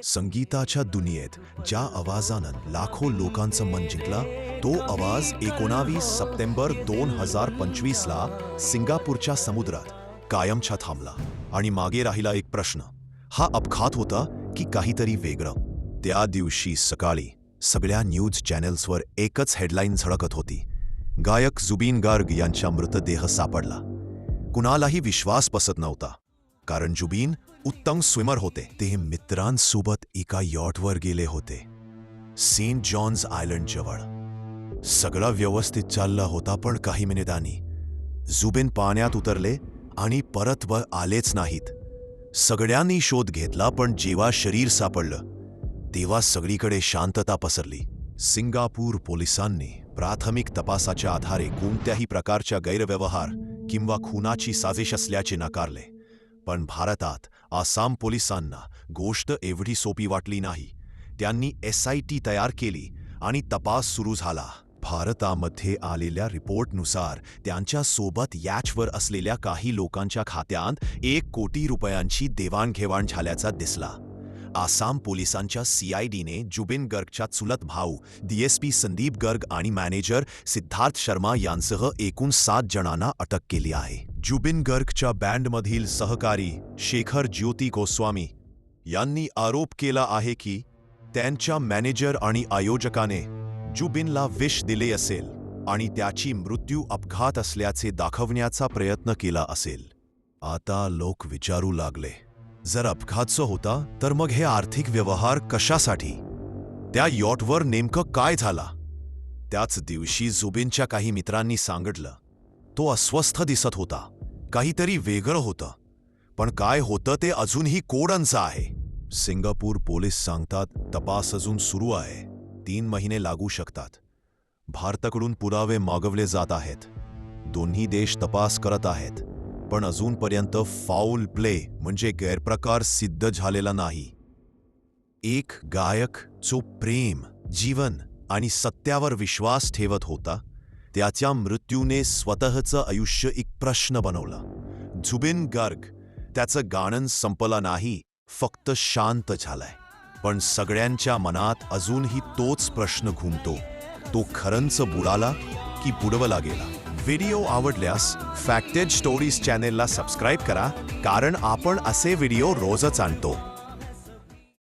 संगीताच्या दुनियेत ज्या आवाजानं लाखो लोकांचं मन जिंकला, तो आवाज 19 सप्टेंबर 2025 ला सिंगापूरच्या समुद्रात कायमचा थांबला. आणि मागे राहिला एक प्रश्न, हा अपघात होता की काहीतरी वेगळं? त्या दिवशी सकाळी सगळ्या न्यूज चॅनेल्सवर एकच हेडलाईन झळकत होती, गायक जुबिन गार्ग यांचा मृतदेह सापडला. कुणालाही विश्वास बसत नव्हता, कारण जुबिन उत्तम स्विमर होते. ते मित्रांसोबत एका यॉटवर गेले होते, सेंट जॉन्स आयलंड जवळ. सगळं व्यवस्थित चाललं होता, पण काही मिनिटांनी जुबिन पाण्यात उतरले आणि परत वर आलेच नाहीत. सगळ्यांनी शोध घेतला, पण जेव्हा शरीर सापडलं तेव्हा सगळीकडे शांतता पसरली. सिंगापूर पोलिसांनी प्राथमिक तपासाच्या आधारे कोणत्याही प्रकारच्या गैरव्यवहार किंवा खुनाची साजिश असल्याचे नाकारले. पण भारतात आसाम पोलिसांना गोष्ट एवढी सोपी वाटली नाही. त्यांनी SIT तयार केली आणि तपास सुरू झाला. भारतामध्ये आलेल्या रिपोर्टनुसार त्यांच्या सोबत याचवर असलेल्या काही लोकांच्या खात्यात 1 कोटी रुपयांची देवाणघेवाण झाल्याचा दिसला. आसाम पोलिसांच्या CIDने जुबिन गर्गच्या चुलत भाऊ DSP संदीप गर्ग आणि मॅनेजर सिद्धार्थ शर्मा यांसह एकूण 7 जणांना अटक केली आहे. जुबिन गर्गच्या बँडमधील सहकारी शेखर ज्योती गोस्वामी यांनी आरोप केला आहे की त्यांच्या मॅनेजर आणि आयोजकाने जुबिनला विष दिले असेल आणि त्याची मृत्यू अपघात असल्याचे दाखवण्याचा प्रयत्न केला असेल. आता लोक विचारू लागले, जर अपघात होता तर मग हे आर्थिक व्यवहार कशासाठी? त्या यॉटवर नेमकं काय झाला? त्याच दिवशी जुबिनच्या काही मित्रांनी सांगितलं, तो अस्वस्थ दिसत होता, काहीतरी वेगळं होतं. पण काय होतं ते अजूनही कोडांचं आहे. सिंगापूर पोलीस सांगतात, तपास अजून सुरू आहे. 3 महिने लागू शकतात. भारताकडून पुरावे मागवले जात आहेत. दोन्ही देश तपास करत आहेत, पण अजूनपर्यंत फाऊल प्ले म्हणजे गैरप्रकार सिद्ध झालेला नाही. एक गायक जो प्रेम, जीवन आणि सत्यावर विश्वास ठेवत होता, त्याच्या मृत्यूने स्वतःचं आयुष्य एक प्रश्न बनवला. जुबिन गर्ग त्याचं गाणं संपलं नाही, फक्त शांत झालंय. पण सगळ्यांच्या मनात अजूनही तोच प्रश्न घुमतो, तो खरंच बुडाला की बुडवला गेला? व्हिडिओ आवडल्यास फॅक्टेज स्टोरीज चॅनेलला सबस्क्राईब करा, कारण आपण असे व्हिडिओ रोजच आणतो.